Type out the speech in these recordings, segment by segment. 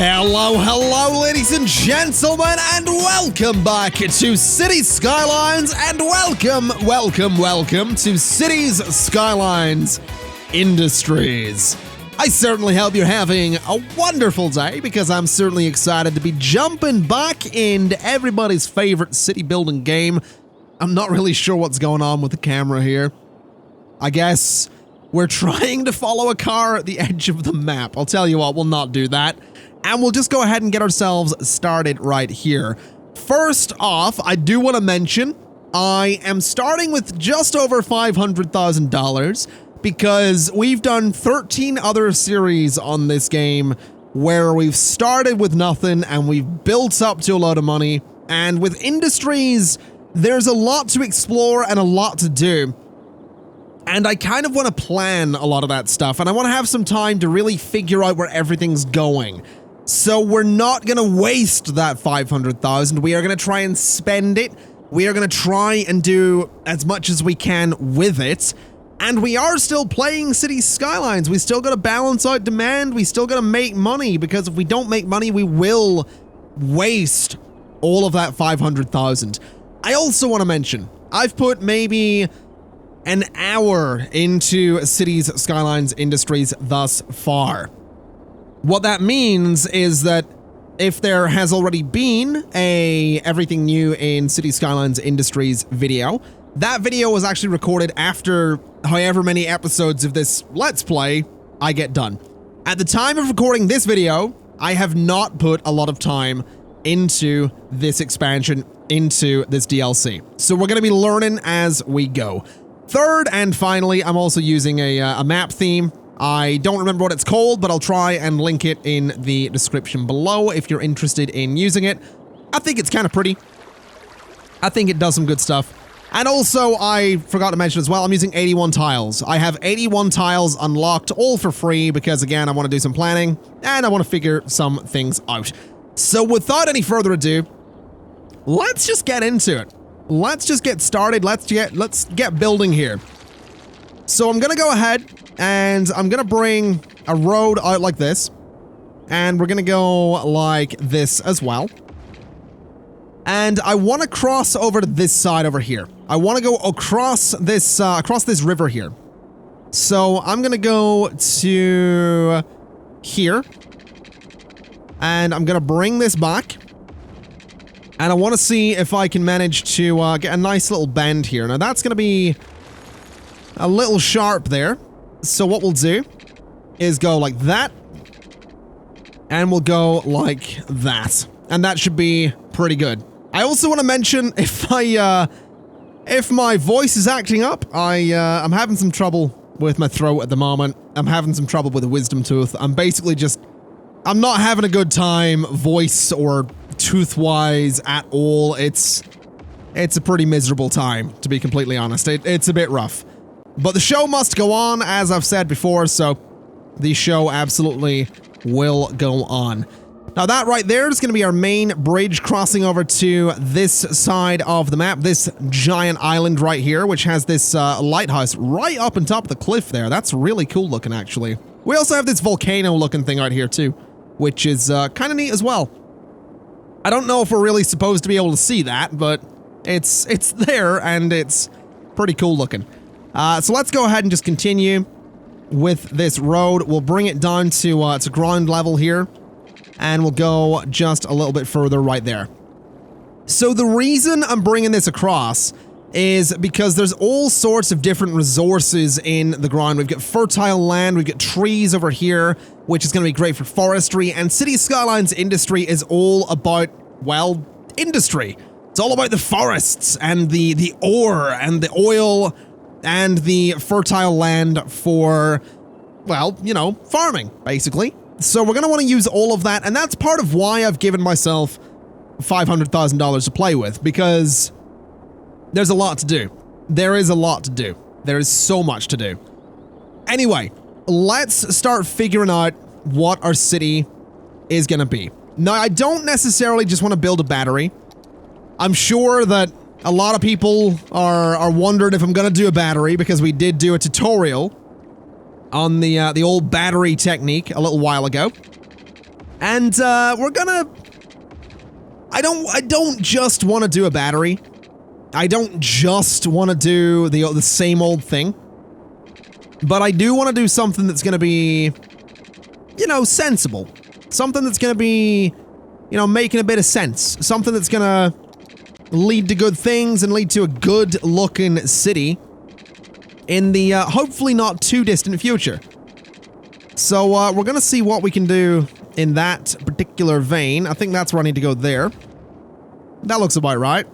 Hello, ladies and gentlemen, and welcome back to Cities Skylines, and welcome to Cities Skylines Industries. I certainly hope you're having a wonderful day, because I'm certainly excited to be jumping back into everybody's favorite city building game. I'm not really sure what's going on with the camera here. I guess we're trying to follow a car at the edge of the map. I'll tell you what, we'll not do that. And we'll just go ahead and get ourselves started right here. First off, I do want to mention, I am starting with just over $500,000 because we've done 13 other series on this game where we've started with nothing and we've built up to a lot of money. And with Industries, there's a lot to explore and a lot to do. And I kind of want to plan a lot of that stuff, and I want to have some time to really figure out where everything's going. So we're not going to waste that $500,000. We are going to try and spend it. We are going to try and do as much as we can with it. And we are still playing Cities Skylines. We still got to balance out demand. We still got to make money, because if we don't make money, we will waste all of that $500,000. I also want to mention, I've put maybe an hour into Cities Skylines Industries thus far. What that means is that if there has already been a Everything New in Cities Skylines Industries video, that video was actually recorded after however many episodes of this Let's Play I get done. At the time of recording this video, I have not put a lot of time into this expansion, into this DLC. So we're going to be learning as we go. Third and finally, I'm also using a map theme. I don't remember what it's called, but I'll try and link it in the description below if you're interested in using it. I think it's kind of pretty. I think it does some good stuff. And also, I forgot to mention as well, I'm using 81 tiles. I have 81 tiles unlocked, all for free, because again, I want to do some planning, and I want to figure some things out. So without any further ado, let's just get into it. Let's just get started. Let's get building here. So I'm gonna go ahead and I'm gonna bring a road out like this, and we're gonna go like this as well. And I want to cross over to this side over here. I want to go across this river here. So I'm gonna go to here, and I'm gonna bring this back. And I want to see if I can manage to get a nice little bend here. Now that's going to be a little sharp there. So what we'll do is go like that. And we'll go like that. And that should be pretty good. I also want to mention, if my voice is acting up, I'm having some trouble with my throat at the moment. I'm having some trouble with a wisdom tooth. I'm basically just, I'm not having a good time voice or tooth-wise at all. It's a pretty miserable time, to be completely honest. It's a bit rough. But the show must go on, as I've said before, so the show absolutely will go on. Now that right there is going to be our main bridge crossing over to this side of the map, this giant island right here, which has this lighthouse right up on top of the cliff there. That's really cool looking, actually. We also have this volcano looking thing out here too, which is kind of neat as well. I don't know if we're really supposed to be able to see that, but it's there, and it's pretty cool looking. So let's go ahead and just continue with this road. We'll bring it down to ground level here, and we'll go just a little bit further right there. So the reason I'm bringing this across is because there's all sorts of different resources in the ground. We've got fertile land, we've got trees over here, which is going to be great for forestry, and Cities Skylines Industry is all about, well, industry. It's all about the forests and the ore and the oil and the fertile land for, well, you know, farming, basically. So we're going to want to use all of that, and that's part of why I've given myself $500,000 to play with, because there's a lot to do. There is a lot to do. There is so much to do. Anyway, let's start figuring out what our city is going to be. Now, I don't necessarily just want to build a battery. I'm sure that a lot of people are wondering if I'm going to do a battery, because we did do a tutorial on the old battery technique a little while ago. And we're gonna... I don't just want to do a battery. I don't just want to do the same old thing. But I do want to do something that's going to be, you know, sensible. Something that's going to be, you know, making a bit of sense. Something that's going to lead to good things and lead to a good-looking city in the hopefully not too distant future. So we're going to see what we can do in that particular vein. I think that's where I need to go there. That looks about right.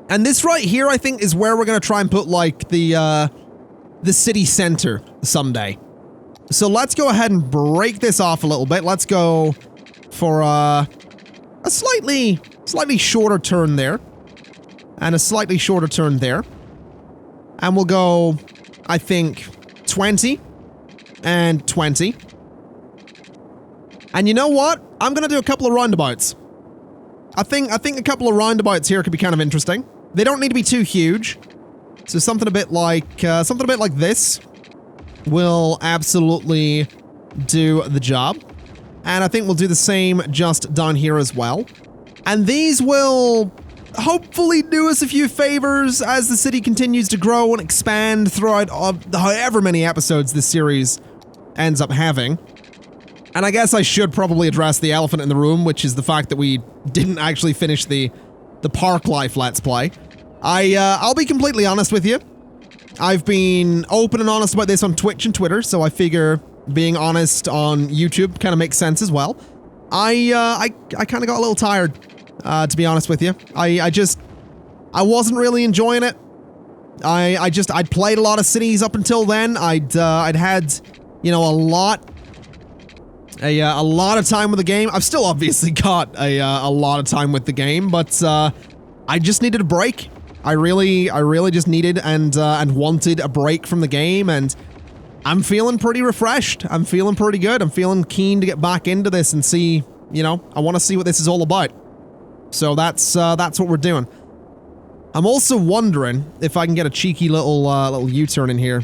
And this right here, I think, is where we're going to try and put, like, the city center someday. So let's go ahead and break this off a little bit. Let's go for a slightly shorter turn there. And a slightly shorter turn there. And we'll go, I think, 20 and 20. And you know what? I'm going to do a couple of roundabouts. I think a couple of roundabouts here could be kind of interesting. They don't need to be too huge. So something a bit like this will absolutely do the job. And I think we'll do the same just down here as well. And these will hopefully do us a few favors as the city continues to grow and expand throughout however many episodes this series ends up having. And I guess I should probably address the elephant in the room, which is the fact that we didn't actually finish the Park Life Let's Play. I'll be completely honest with you. I've been open and honest about this on Twitch and Twitter, so I figure being honest on YouTube kind of makes sense as well. I kind of got a little tired, to be honest with you. I wasn't really enjoying it. I'd played a lot of cities up until then. I'd had, you know, a lot of time with the game. I've still obviously got a lot of time with the game, but I just needed a break. I really just needed and wanted a break from the game, and I'm feeling pretty refreshed. I'm feeling pretty good. I'm feeling keen to get back into this and see, you know, I want to see what this is all about. So that's what we're doing. I'm also wondering if I can get a cheeky little U-turn in here.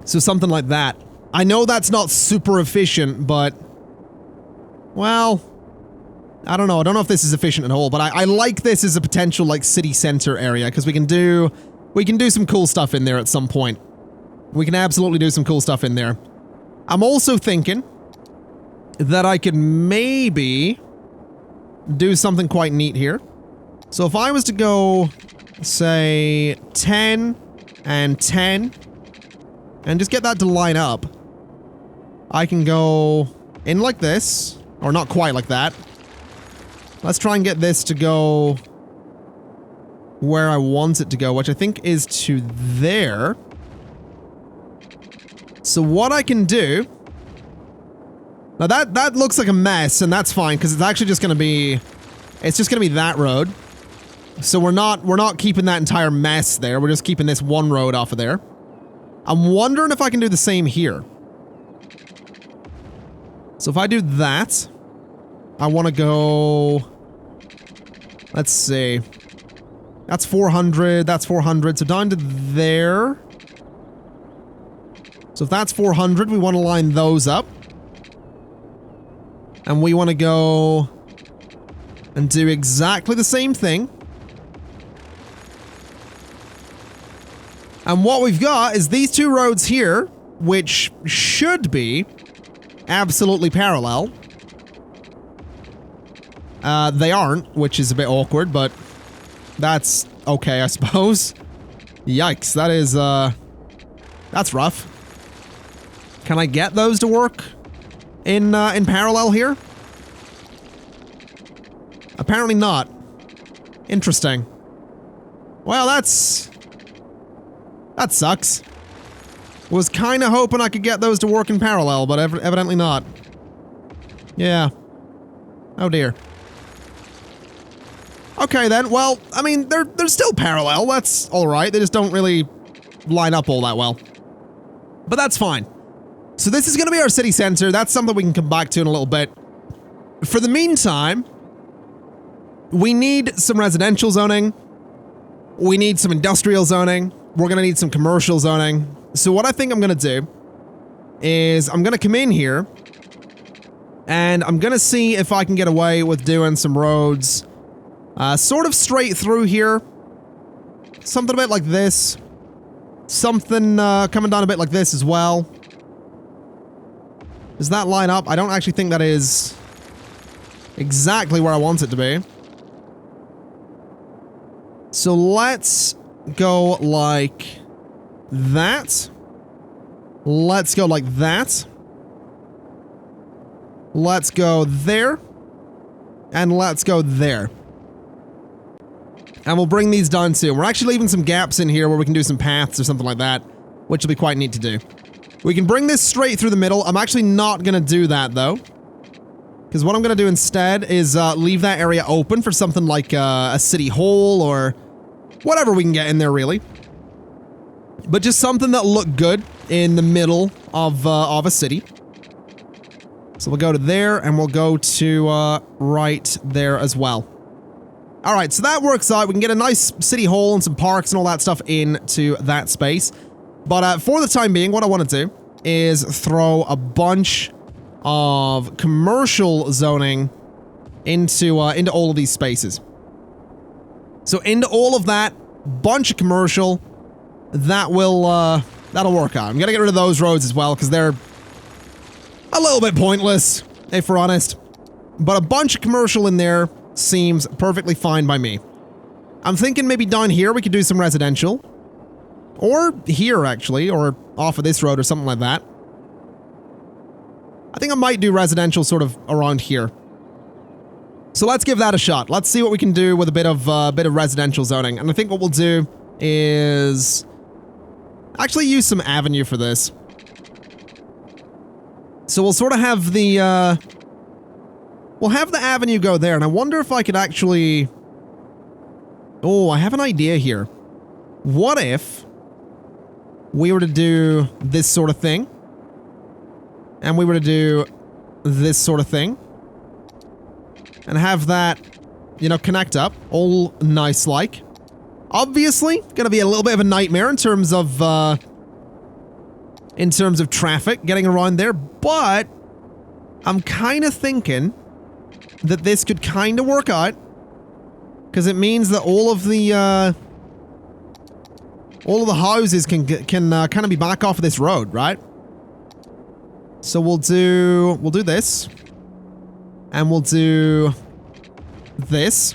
So something like that. I know that's not super efficient, but, well, I don't know. I don't know if this is efficient at all, but I like this as a potential, like, city center area, because we can do some cool stuff in there at some point. We can absolutely do some cool stuff in there. I'm also thinking that I could maybe do something quite neat here. So if I was to go, say, 10 and 10, and just get that to line up, I can go in like this, or not quite like that. Let's try and get this to go where I want it to go, which I think is to there. So what I can do... Now that looks like a mess, and that's fine, because it's actually just going to be... It's just going to be that road. So we're not keeping that entire mess there, we're just keeping this one road off of there. I'm wondering if I can do the same here. So if I do that, I want to go... Let's see. That's 400, that's 400, so down to there. So if that's 400, we want to line those up. And we want to go and do exactly the same thing. And what we've got is these two roads here, which should be absolutely parallel. They aren't, which is a bit awkward, but that's okay, I suppose. Yikes, that is, that's rough. Can I get those to work in parallel here? Apparently not. Interesting. Well, that sucks. Was kinda hoping I could get those to work in parallel, but evidently not. Yeah. Oh dear. Okay then, well, I mean, they're still parallel, that's alright, they just don't really line up all that well. But that's fine. So this is gonna be our city center, that's something we can come back to in a little bit. For the meantime, we need some residential zoning, we need some industrial zoning, we're gonna need some commercial zoning. So what I think I'm gonna do is I'm gonna come in here And I'm gonna see if I can get away with doing some roads sort of straight through here. Something a bit like this. Something coming down a bit like this as well. Does that line up? I don't actually think that is exactly where I want it to be. So let's go like that. Let's go like that. Let's go there. And let's go there. And we'll bring these down soon. We're actually leaving some gaps in here where we can do some paths or something like that, which will be quite neat to do. We can bring this straight through the middle. I'm actually not going to do that, though. Because what I'm going to do instead is leave that area open for something like a city hall or whatever we can get in there, really. But just something that looked good in the middle of a city. So we'll go to there, and we'll go to right there as well. Alright, so that works out. We can get a nice city hall and some parks and all that stuff into that space. But for the time being, what I want to do is throw a bunch of commercial zoning into all of these spaces. So into all of that, bunch of commercial, that will, that'll work out. I'm gonna get rid of those roads as well, because they're a little bit pointless, if we're honest. But a bunch of commercial in there seems perfectly fine by me. I'm thinking maybe down here we could do some residential. Or here, actually, or off of this road or something like that. I think I might do residential sort of around here. So let's give that a shot. Let's see what we can do with a bit of residential zoning. And I think what we'll do is actually use some avenue for this. So we'll sort of have the we'll have the avenue go there, and I wonder if I could actually... Oh, I have an idea here. What if we were to do this sort of thing, and we were to do this sort of thing, and have that, you know, connect up, all nice-like. Obviously, gonna be a little bit of a nightmare in terms of traffic getting around there, but I'm kind of thinking that this could kind of work out, because it means that all of the houses can kind of be back off of this road, right? So we'll do this, and we'll do this.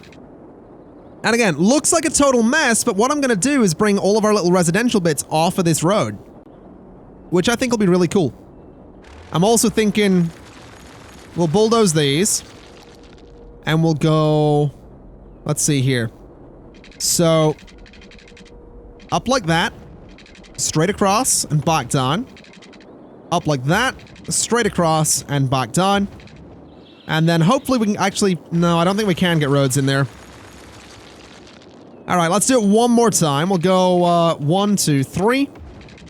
And again, looks like a total mess, but what I'm gonna do is bring all of our little residential bits off of this road, which I think will be really cool. I'm also thinking we'll bulldoze these, and we'll go, let's see here. So, up like that, straight across and back down. Up like that, straight across and back down. And then hopefully we can actually, no, I don't think we can get roads in there. Alright, let's do it one more time. We'll go 1, 2, 3,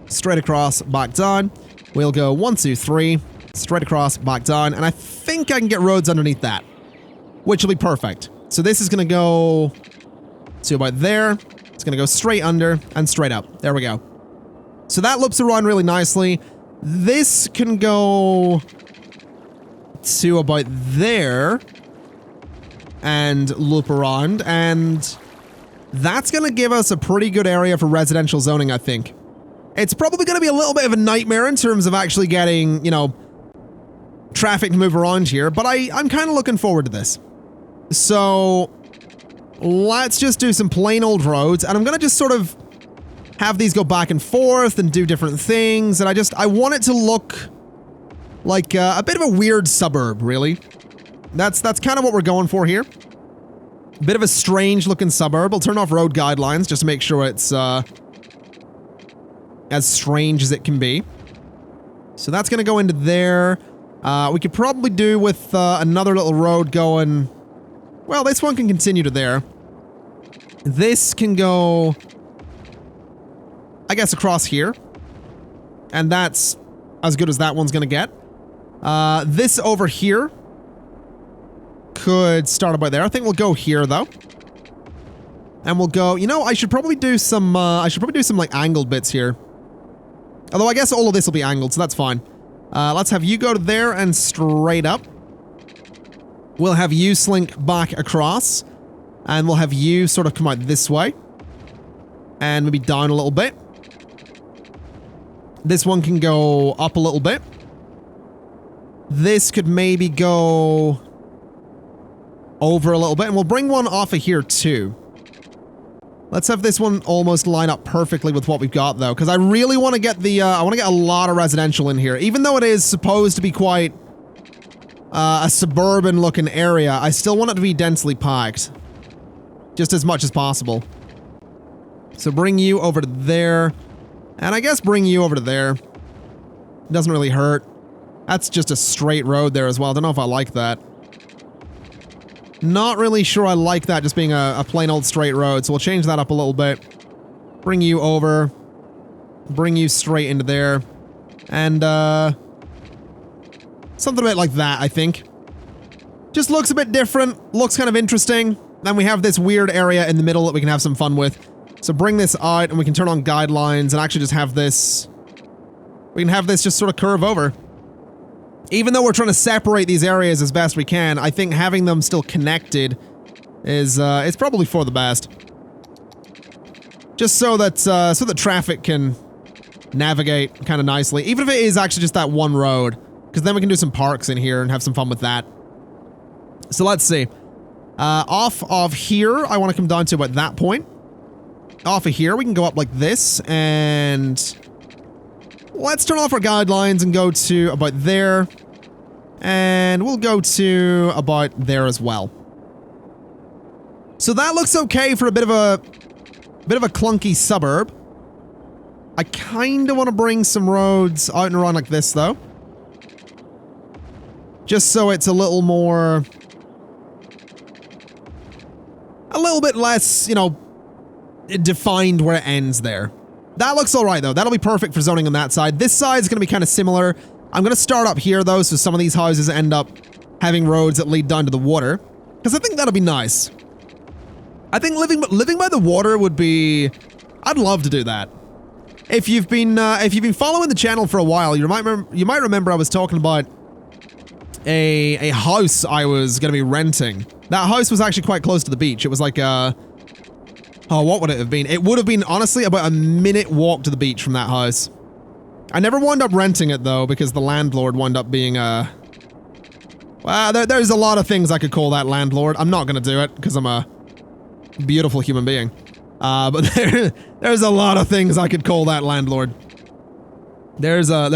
straight across, back down. We'll go 1, 2, 3, straight across, back down. And I think I can get roads underneath that, which will be perfect. So this is going to go to about there. It's going to go straight under and straight up. There we go. So that loops around really nicely. This can go to about there and loop around, and that's going to give us a pretty good area for residential zoning, I think. It's probably going to be a little bit of a nightmare in terms of actually getting, you know, traffic to move around here, but I'm kind of looking forward to this. So let's just do some plain old roads, and I'm going to just sort of have these go back and forth and do different things, and I want it to look like a bit of a weird suburb, really. That's kind of what we're going for here. A bit of a strange looking suburb. I'll turn off road guidelines just to make sure it's as strange as it can be. So that's going to go into there. We could probably do with another little road going... Well, this one can continue to there. This can go, I guess, across here. And that's as good as that one's going to get. This over here could start about there. I think we'll go here, though. And we'll go... You know, I should probably do some, like, angled bits here. Although I guess all of this will be angled, so that's fine. Let's have you go to there and straight up. We'll have you slink back across, and we'll have you sort of come out this way, and maybe down a little bit. This one can go up a little bit. This could maybe go over a little bit, and we'll bring one off of here too. Let's have this one almost line up perfectly with what we've got though, because I really want to get the, I want to get a lot of residential in here. Even though it is supposed to be quite a suburban looking area, I still want it to be densely packed. Just as much as possible. So bring you over to there, and I guess bring you over to there. Doesn't really hurt. That's just a straight road there as well. Don't know if I like that. Not really sure I like that just being a plain old straight road, so we'll change that up a little bit. Bring you over. Bring you straight into there. And, something a bit like that, I think. Just looks a bit different. Looks kind of interesting. Then we have this weird area in the middle that we can have some fun with. So bring this out, and we can turn on guidelines and actually just have this... We can have this just sort of curve over. Even though we're trying to separate these areas as best we can, I think having them still connected is it's probably for the best. Just so that traffic can navigate kind of nicely, even if it is actually just that one road, because then we can do some parks in here and have some fun with that. So let's see. Off of here, I want to come down to about that point. Off of here, we can go up like this, and let's turn off our guidelines and go to about there. And we'll go to about there as well. So that looks okay for a bit of a clunky suburb. I kind of want to bring some roads out and around like this though. Just so it's a little more... a little bit less, you know, defined where it ends there. That looks alright though. That'll be perfect for zoning on that side. This side's going to be kind of similar. I'm going to start up here though, so some of these houses end up having roads that lead down to the water. Because I think that'll be nice. I think living by the water would be... I'd love to do that. If you've been following the channel for a while, you might remember I was talking about a house I was going to be renting. That house was actually quite close to the beach. It was like oh, what would it have been? It would have been, honestly, about a minute walk to the beach from that house. I never wound up renting it, though, because the landlord wound up being well, there's a lot of things I could call that landlord. I'm not going to do it, because I'm a beautiful human being. But there's a lot of things I could call that landlord. There's a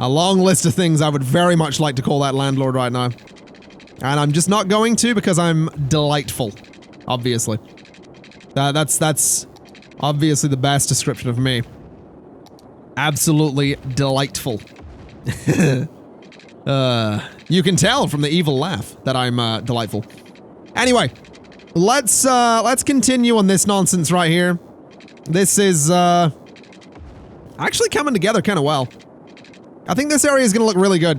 long list of things I would very much like to call that landlord right now. And I'm just not going to, because I'm delightful, obviously. That's obviously the best description of me. Absolutely delightful. You can tell from the evil laugh that I'm delightful. Anyway, let's continue on this nonsense right here. This is actually coming together kind of well. I think this area is going to look really good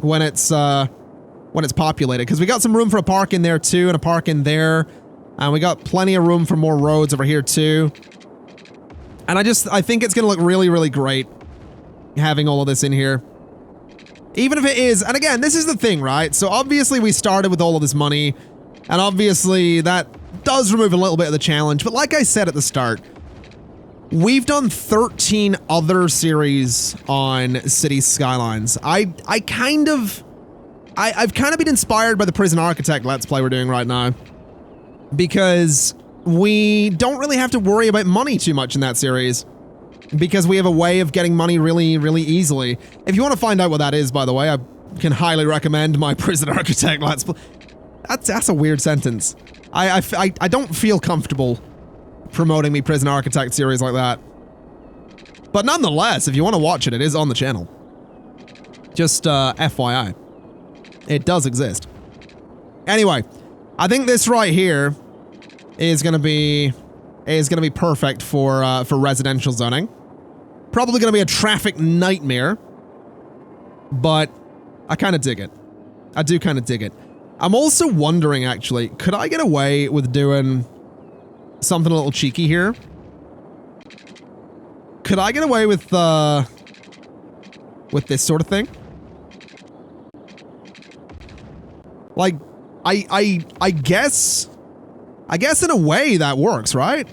when it's populated, because we got some room for a park in there too, and a park in there. And we got plenty of room for more roads over here too. And I think it's gonna look really, really great having all of this in here. Even if it is, and again, this is the thing, right? So obviously we started with all of this money, and obviously that does remove a little bit of the challenge, but like I said at the start, we've done 13 other series on Cities Skylines. I've kind of been inspired by the Prison Architect Let's Play we're doing right now, because we don't really have to worry about money too much in that series, because we have a way of getting money really, really easily. If you want to find out what that is, by the way, I can highly recommend my Prison Architect Let's Play. That's a weird sentence. I don't feel comfortable promoting me Prison Architect series like that. But nonetheless, if you want to watch it, it is on the channel. Just FYI. It does exist. Anyway, I think this right here is gonna be perfect for residential zoning. Probably gonna be a traffic nightmare, but I kind of dig it. I do kind of dig it. I'm also wondering, actually, could I get away with doing something a little cheeky here? Could I get away with this sort of thing? Like, I guess in a way that works, right?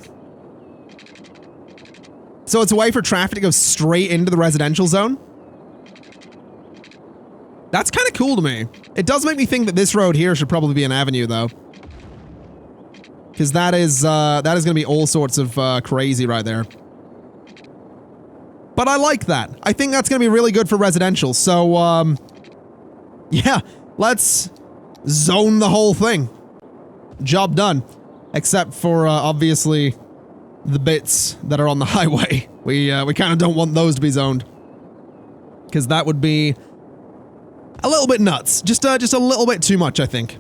So it's a way for traffic to go straight into the residential zone? That's kind of cool to me. It does make me think that this road here should probably be an avenue, though. Because that is going to be all sorts of crazy right there. But I like that. I think that's going to be really good for residential. So, yeah, let's zone the whole thing. Job done. Except for, obviously, the bits that are on the highway. We kind of don't want those to be zoned. Because that would be a little bit nuts. Just a little bit too much, I think.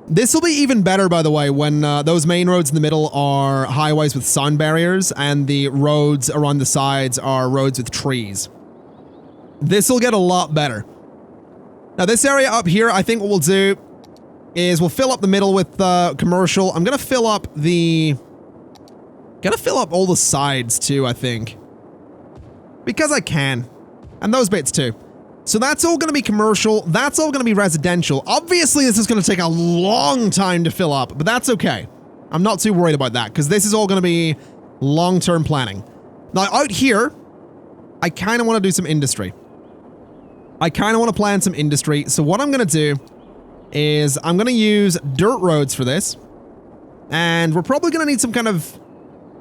This will be even better, by the way, when those main roads in the middle are highways with sound barriers and the roads around the sides are roads with trees. This will get a lot better. Now, this area up here, I think what we'll do is we'll fill up the middle with commercial. I'm gonna fill up all the sides too, I think. Because I can. And those bits too. So that's all going to be commercial. That's all going to be residential. Obviously, this is going to take a long time to fill up, but that's okay. I'm not too worried about that because this is all going to be long-term planning. Now, out here, I kind of want to do some industry. I kind of want to plan some industry. So what I'm going to do is I'm going to use dirt roads for this. And we're probably going to need some kind of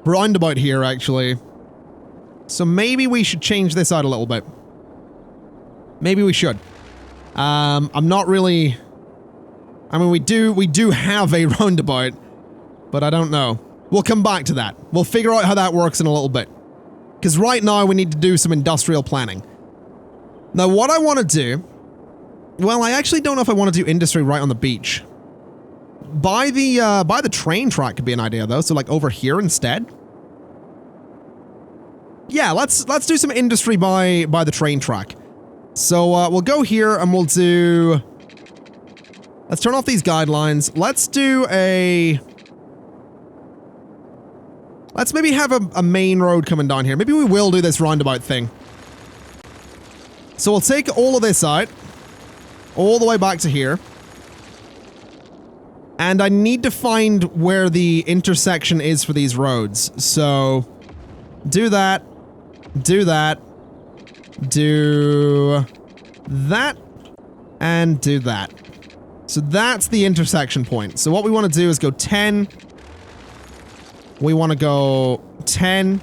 roundabout here, actually. So maybe we should change this out a little bit. Maybe we should. I'm not really... I mean, we do have a roundabout, but I don't know. We'll come back to that. We'll figure out how that works in a little bit. Because right now we need to do some industrial planning. Now, what I want to do... Well, I actually don't know if I want to do industry right on the beach. By the train track could be an idea, though. So, like, over here instead. Yeah, let's do some industry by the train track. So, we'll go here and we'll do... Let's turn off these guidelines. Let's do a... Let's maybe have a main road coming down here. Maybe we will do this roundabout thing. So we'll take all of this out. All the way back to here. And I need to find where the intersection is for these roads. So... Do that. Do that. Do that, and do that. So that's the intersection point. So what we want to do is go 10. We want to go 10.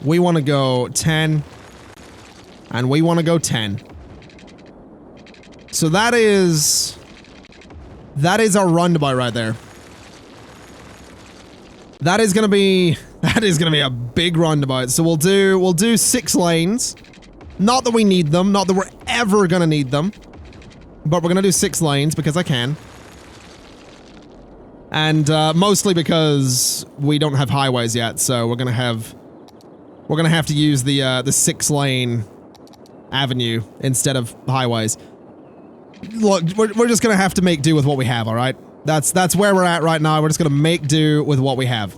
We want to go 10. And we want to go 10. So that is our roundabout right there. That is gonna be a big roundabout. So we'll do 6 lanes. Not that we need them, not that we're ever gonna need them. But we're gonna do 6 lanes because I can. And mostly because we don't have highways yet, so we're gonna have to use the 6-lane avenue instead of highways. Look, we're just gonna have to make do with what we have, alright? That's where we're at right now. We're just gonna make do with what we have.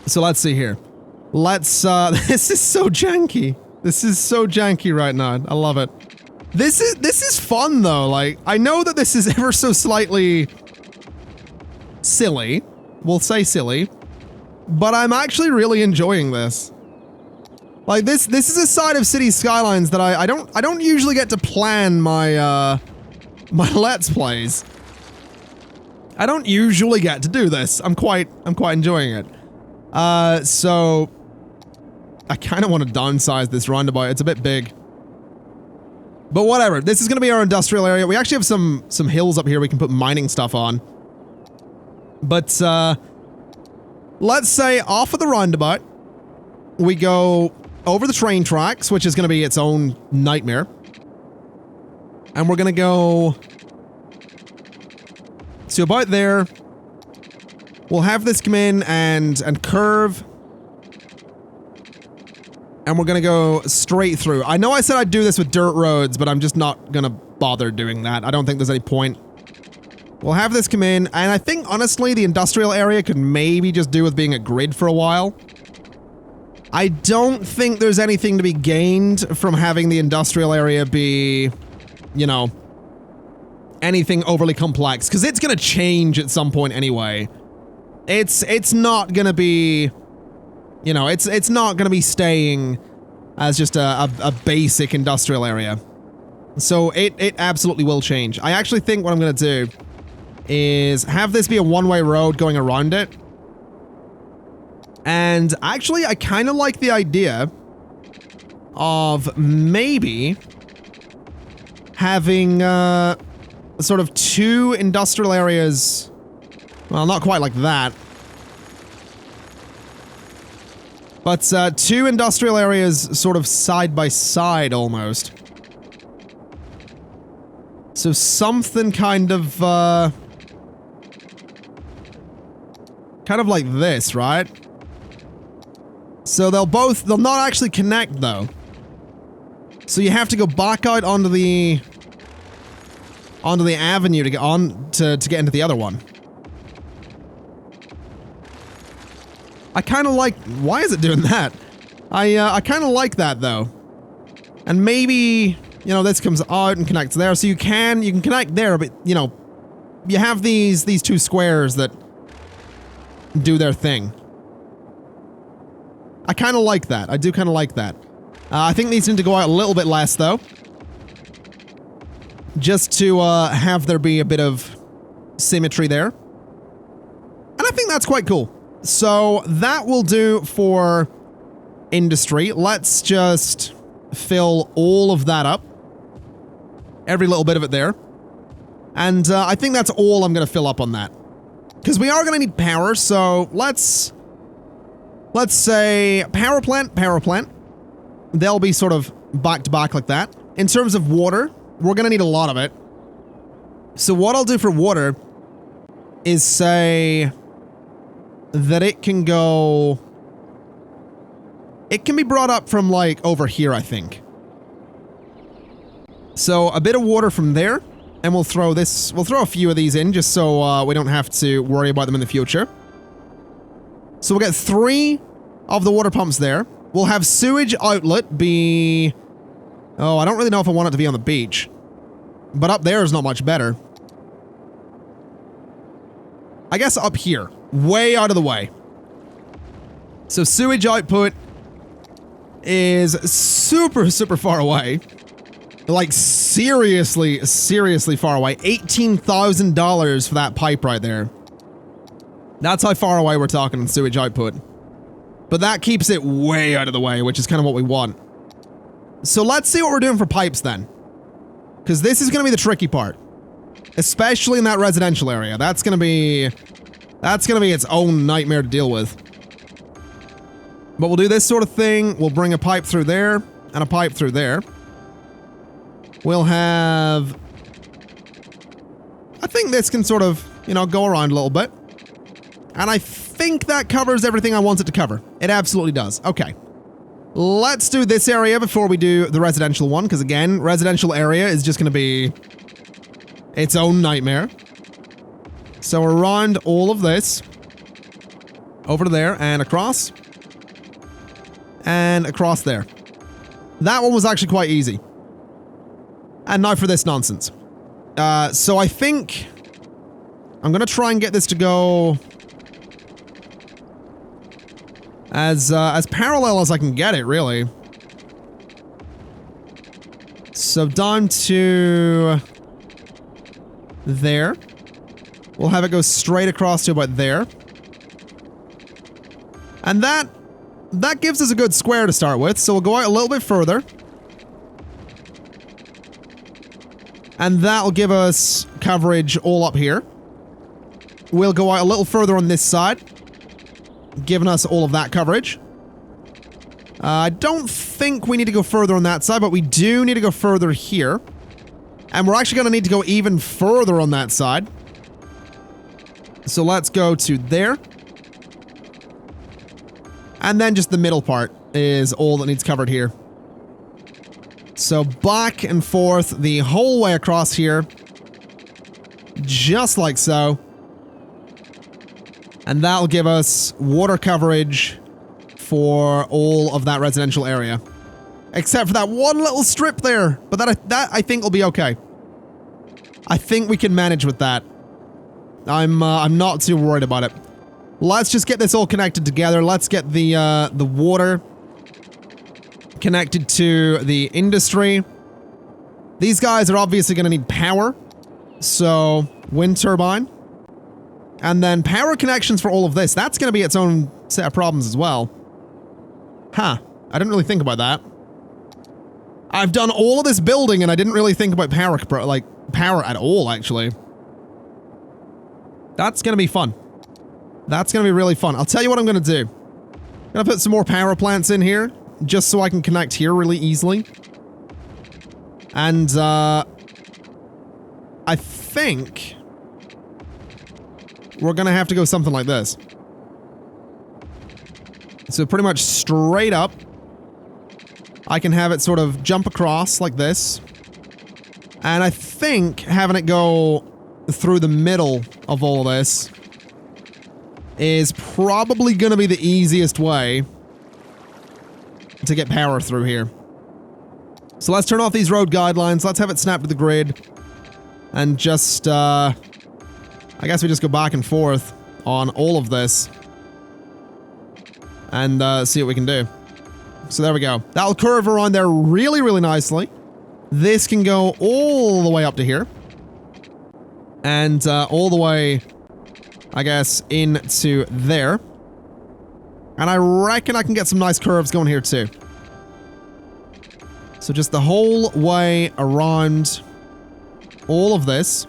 So let's see here. Let's, this is so janky. This is so janky right now. I love it. This is fun though. Like, I know that this is ever so slightly silly. We'll say silly. But I'm actually really enjoying this. Like, this is a side of City Skylines that I don't usually get to plan my, my Let's Plays. I don't usually get to do this. I'm quite enjoying it. So I kind of want to downsize this roundabout. It's a bit big. But whatever. This is going to be our industrial area. We actually have some hills up here we can put mining stuff on. But, let's say off of the roundabout, we go over the train tracks, which is going to be its own nightmare. And we're going to go to about there. We'll have this come in and curve. And we're going to go straight through. I know I said I'd do this with dirt roads, but I'm just not going to bother doing that. I don't think there's any point. We'll have this come in, and I think, honestly, the industrial area could maybe just do with being a grid for a while. I don't think there's anything to be gained from having the industrial area be, you know, anything overly complex, because it's going to change at some point anyway. It's not going to be, you know, it's not going to be staying as just a basic industrial area. So it absolutely will change. I actually think what I'm going to do is have this be a one-way road going around it. And actually, I kind of like the idea of maybe having sort of two industrial areas. Well, not quite like that. But two industrial areas sort of side by side almost. So something kind of like this, right? So they'll not actually connect though. So you have to go back out onto the avenue to get on to get into the other one. I kind of like, why is it doing that? I kind of like that though. And maybe, you know, this comes out and connects there, so you can connect there, but you know, you have these two squares that do their thing. I kind of like that. I do kind of like that. I think these need to go out a little bit less though. Just to have there be a bit of symmetry there. And I think that's quite cool. So that will do for industry. Let's just fill all of that up. Every little bit of it there. And I think that's all I'm going to fill up on that. Because we are going to need power, so let's say power plant. They'll be sort of back to back like that. In terms of water, we're going to need a lot of it. So what I'll do for water is say that it can be brought up from like over here, I think. So a bit of water from there, and we'll throw a few of these in just so we don't have to worry about them in the future. So we'll get 3 of the water pumps there. We'll have sewage outlet be, oh, I don't really know if I want it to be on the beach, but up there is not much better. I guess up here, way out of the way. So sewage output is super far away. Like seriously far away. $18,000 for that pipe right there. That's how far away we're talking in sewage output. But that keeps it way out of the way, which is kind of what we want. So let's see what we're doing for pipes then. Because this is going to be the tricky part. Especially in that residential area. That's going to be its own nightmare to deal with. But we'll do this sort of thing. We'll bring a pipe through there and a pipe through there. We'll have, I think this can sort of, you know, go around a little bit. And I think that covers everything I want it to cover. It absolutely does. Okay. Let's do this area before we do the residential one, because again, residential area is just going to be its own nightmare. So around all of this, over to there, and across there. That one was actually quite easy. And now for this nonsense. So I think I'm going to try and get this to go as parallel as I can get it, really. So down to there. We'll have it go straight across to about there. And that gives us a good square to start with, so we'll go out a little bit further. And that'll give us coverage all up here. We'll go out a little further on this side, giving us all of that coverage. I don't think we need to go further on that side, but we do need to go further here. And we're actually going to need to go even further on that side. So let's go to there. And then just the middle part is all that needs covered here. So back and forth the whole way across here. Just like so. And that'll give us water coverage for all of that residential area. Except for that one little strip there. But that I think will be okay. I think we can manage with that. I'm not too worried about it. Let's just get this all connected together. Let's get the water connected to the industry. These guys are obviously going to need power. So, wind turbine. And then power connections for all of this. That's going to be its own set of problems as well. Huh. I didn't really think about that. I've done all of this building and I didn't really think about power at all, actually. That's going to be fun. That's going to be really fun. I'll tell you what I'm going to do. I'm going to put some more power plants in here, just so I can connect here really easily. And, I think we're going to have to go something like this. So pretty much straight up, I can have it sort of jump across like this. And I think having it go through the middle of all this is probably going to be the easiest way to get power through here. So let's turn off these road guidelines. Let's have it snap to the grid. And just, I guess we just go back and forth on all of this. And see what we can do. So there we go. That'll curve around there really, really nicely. This can go all the way up to here. And all the way, I guess, into there. And I reckon I can get some nice curves going here too. So just the whole way around all of this.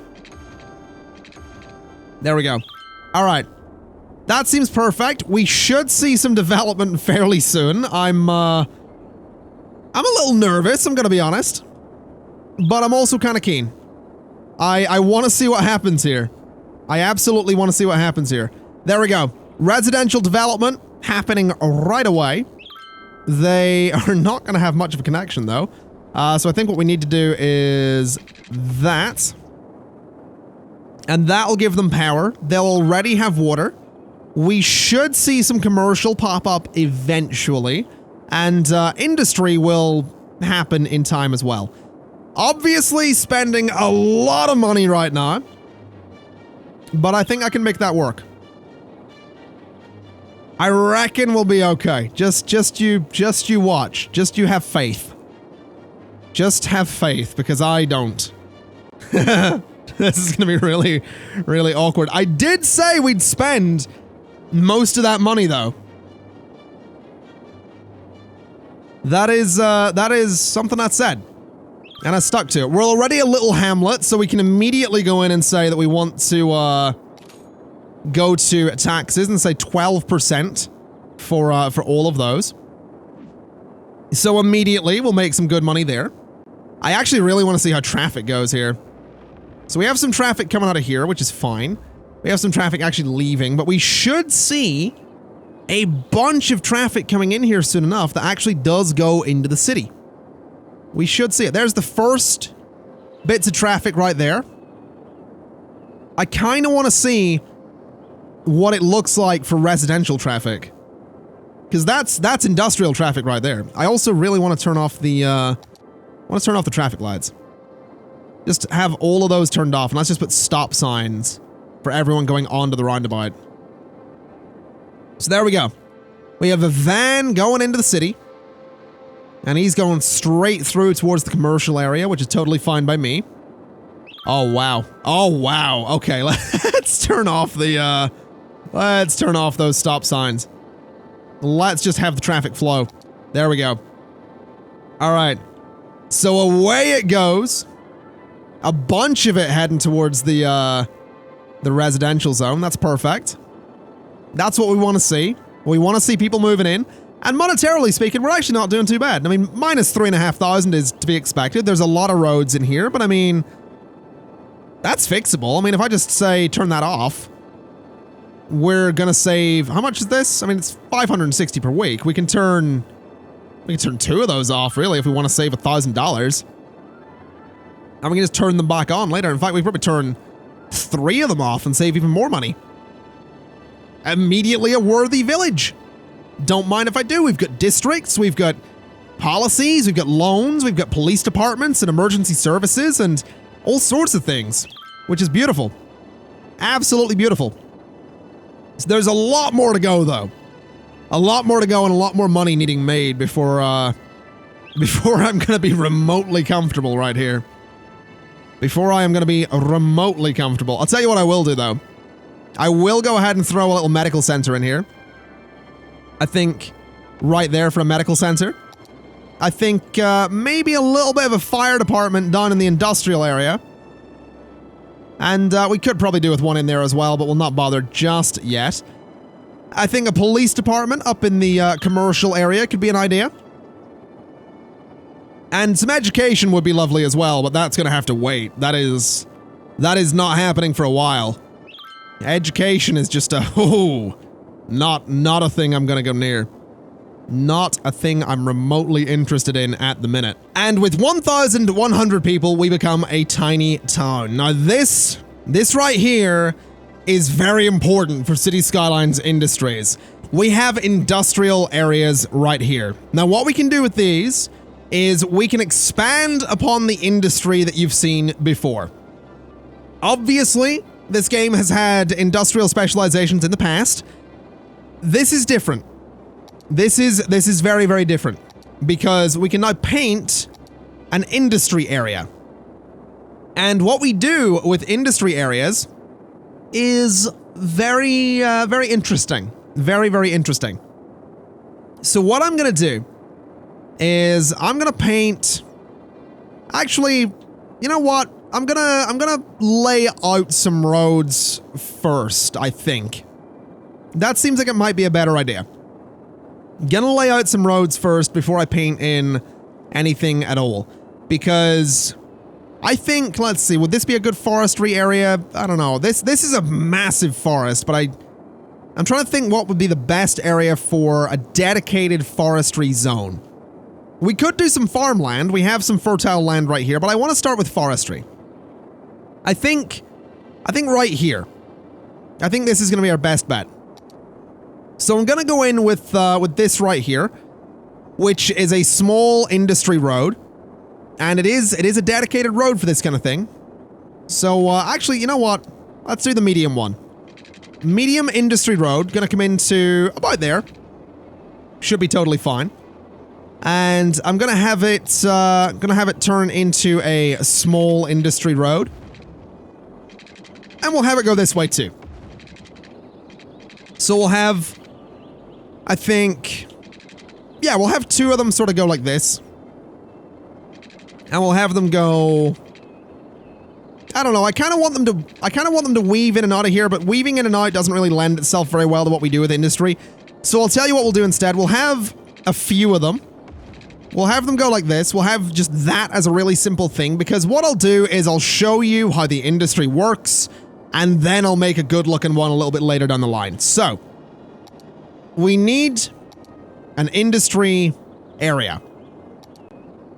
There we go. All right. That seems perfect. We should see some development fairly soon. I'm a little nervous, I'm gonna be honest. But I'm also kind of keen. I want to see what happens here. I absolutely want to see what happens here. There we go. Residential development happening right away. They are not going to have much of a connection, though. So I think what we need to do is that. And that'll give them power. They'll already have water. We should see some commercial pop up eventually. And industry will happen in time as well. Obviously spending a lot of money right now. But I think I can make that work. I reckon we'll be okay. Just you watch. Just you have faith. Just have faith, because I don't. This is gonna be really, really awkward. I did say we'd spend most of that money, though. That is something I said. And I stuck to it. We're already a little hamlet, so we can immediately go in and say that we want to, go to taxes and say 12% for all of those. So immediately, we'll make some good money there. I actually really want to see how traffic goes here. So we have some traffic coming out of here, which is fine. We have some traffic actually leaving, but we should see a bunch of traffic coming in here soon enough that actually does go into the city. We should see it. There's the first bits of traffic right there. I kind of want to see what it looks like for residential traffic. Because that's industrial traffic right there. I also really want to turn off the traffic lights. Just have all of those turned off, and let's just put stop signs for everyone going onto the roundabout. So there we go. We have a van going into the city. And he's going straight through towards the commercial area, which is totally fine by me. Oh, wow. Oh, wow. Okay, let's turn off the, let's turn off those stop signs. Let's just have the traffic flow. There we go. All right. So away it goes. A bunch of it heading towards the residential zone. That's perfect. That's what we want to see. We want to see people moving in. And monetarily speaking, we're actually not doing too bad. I mean, minus 3,500 is to be expected. There's a lot of roads in here, but I mean, that's fixable. I mean, if I just say turn that off, we're gonna save, how much is this? I mean, it's 560 per week. We can turn 2 of those off, really, if we want to save $1,000. And we can just turn them back on later. In fact, we probably turn 3 of them off and save even more money. Immediately a worthy village. Don't mind if I do. We've got districts, we've got policies, we've got loans, we've got police departments and emergency services, and all sorts of things, which is beautiful. Absolutely beautiful. So there's a lot more to go, though. A lot more to go and a lot more money needing made before I'm gonna be remotely comfortable right here. Before I am gonna be remotely comfortable. I'll tell you what I will do, though. I will go ahead and throw a little medical center in here. I think right there for a medical center. I think maybe a little bit of a fire department down in the industrial area. And we could probably do with one in there as well, but we'll not bother just yet. I think a police department up in the commercial area could be an idea. And some education would be lovely as well, but that's going to have to wait. That is not happening for a while. Education is just not a thing I'm going to go near. Not a thing I'm remotely interested in at the minute. And with 1,100 people, we become a tiny town. Now this right here is very important for City Skylines Industries. We have industrial areas right here. Now what we can do with these is we can expand upon the industry that you've seen before. Obviously, this game has had industrial specializations in the past. This is different. This is very, very different because we can now paint an industry area. And what we do with industry areas is very, very interesting. Very, very interesting. So what I'm going to do is I'm going to paint... Actually, you know what? I'm gonna lay out some roads first, I think. That seems like it might be a better idea. Gonna lay out some roads first before I paint in anything at all. Because I think, let's see, would this be a good forestry area? I don't know. This is a massive forest, but I'm trying to think what would be the best area for a dedicated forestry zone. We could do some farmland. We have some fertile land right here, but I want to start with forestry. I think right here. I think this is going to be our best bet. So I'm going to go in with this right here, which is a small industry road. And it is a dedicated road for this kind of thing. So actually, you know what? Let's do the medium one. Medium industry road, going to come into about there. Should be totally fine. And I'm going to have it turn into a small industry road. And we'll have it go this way too. So we'll have, I think, yeah, we'll have two of them sort of go like this. And we'll have them go, I don't know, I kind of want them to weave in and out of here, but weaving in and out doesn't really lend itself very well to what we do with industry. So I'll tell you what we'll do instead. We'll have a few of them. We'll have them go like this. We'll have just that as a really simple thing, because what I'll do is I'll show you how the industry works, and then I'll make a good looking one a little bit later down the line. So, we need an industry area.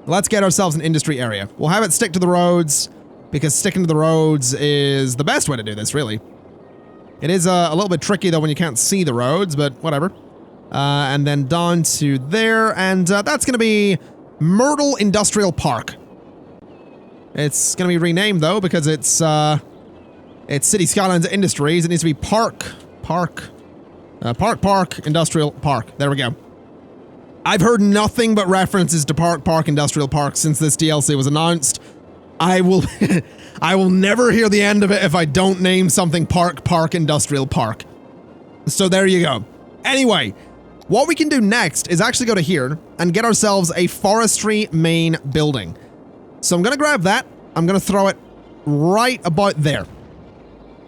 Let's get ourselves an industry area. We'll have it stick to the roads, because sticking to the roads is the best way to do this, really. It is a little bit tricky, though, when you can't see the roads, but whatever. And then down to there, and that's going to be Myrtle Industrial Park. It's going to be renamed, though, because it's City Skylines Industries. It needs to be Park Industrial Park. There we go. I've heard nothing but references to Park Industrial Park since this DLC was announced. I will never hear the end of it if I don't name something Park Industrial Park. So there you go. Anyway, what we can do next is actually go to here and get ourselves a forestry main building. So I'm going to grab that. I'm going to throw it right about there,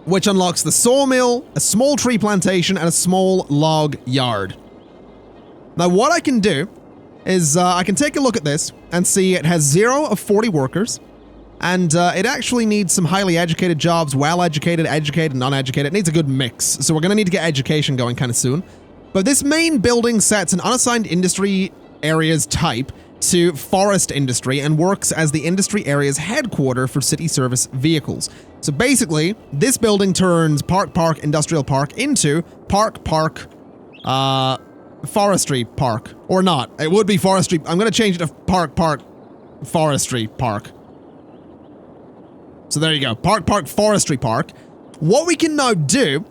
which unlocks the sawmill, a small tree plantation, and a small log yard. Now what I can do is I can take a look at this and see it has 0 of 40 workers, and it actually needs some highly educated jobs, well-educated, educated, non-educated. It needs a good mix, so we're going to need to get education going kind of soon. But this main building sets an unassigned industry areas type to forest industry and works as the industry area's headquarter for city service vehicles. So basically, this building turns Park Industrial Park into Park Forestry Park. Or not. It would be Forestry. I'm going to change it to Park Forestry Park. So there you go. Park, Forestry Park. What we can now do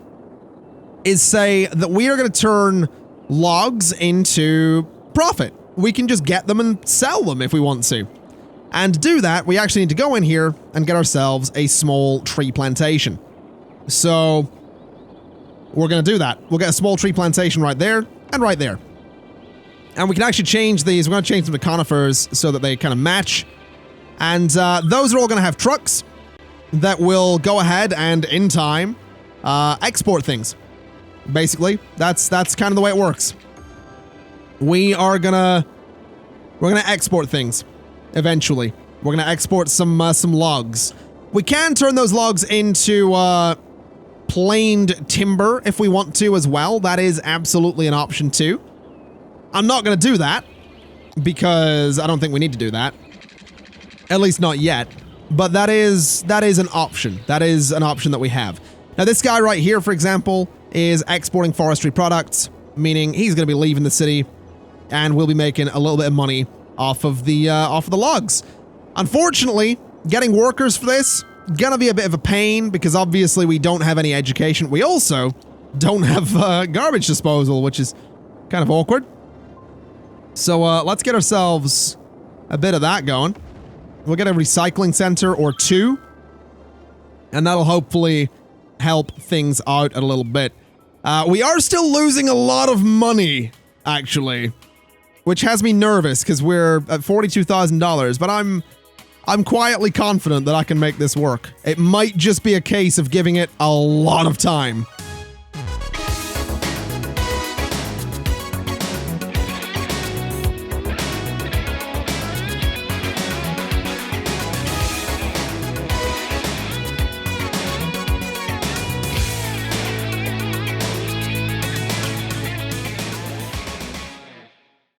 is say that we are going to turn logs into profit. We can just get them and sell them if we want to. And to do that, we actually need to go in here and get ourselves a small tree plantation. So we're going to do that. We'll get a small tree plantation right there and right there. And we can actually change these. We're going to change them to conifers so that they kind of match. And those are all going to have trucks that will go ahead and, in time, export things. Basically, that's kind of the way it works. We're gonna export things eventually. We're gonna export some logs. We can turn those logs into planed timber if we want to as well. That is absolutely an option too. I'm not gonna do that because I don't think we need to do that. At least not yet. But that is an option. That is an option that we have. Now this guy right here, for example, is exporting forestry products, meaning he's going to be leaving the city, and we'll be making a little bit of money off of the logs. Unfortunately, getting workers for this gonna be a bit of a pain because obviously we don't have any education. We also don't have garbage disposal, which is kind of awkward. So let's get ourselves a bit of that going. We'll get a recycling center or two, and that'll hopefully help things out a little bit. We are still losing a lot of money, actually, which has me nervous because we're at $42,000, but I'm quietly confident that I can make this work. It might just be a case of giving it a lot of time.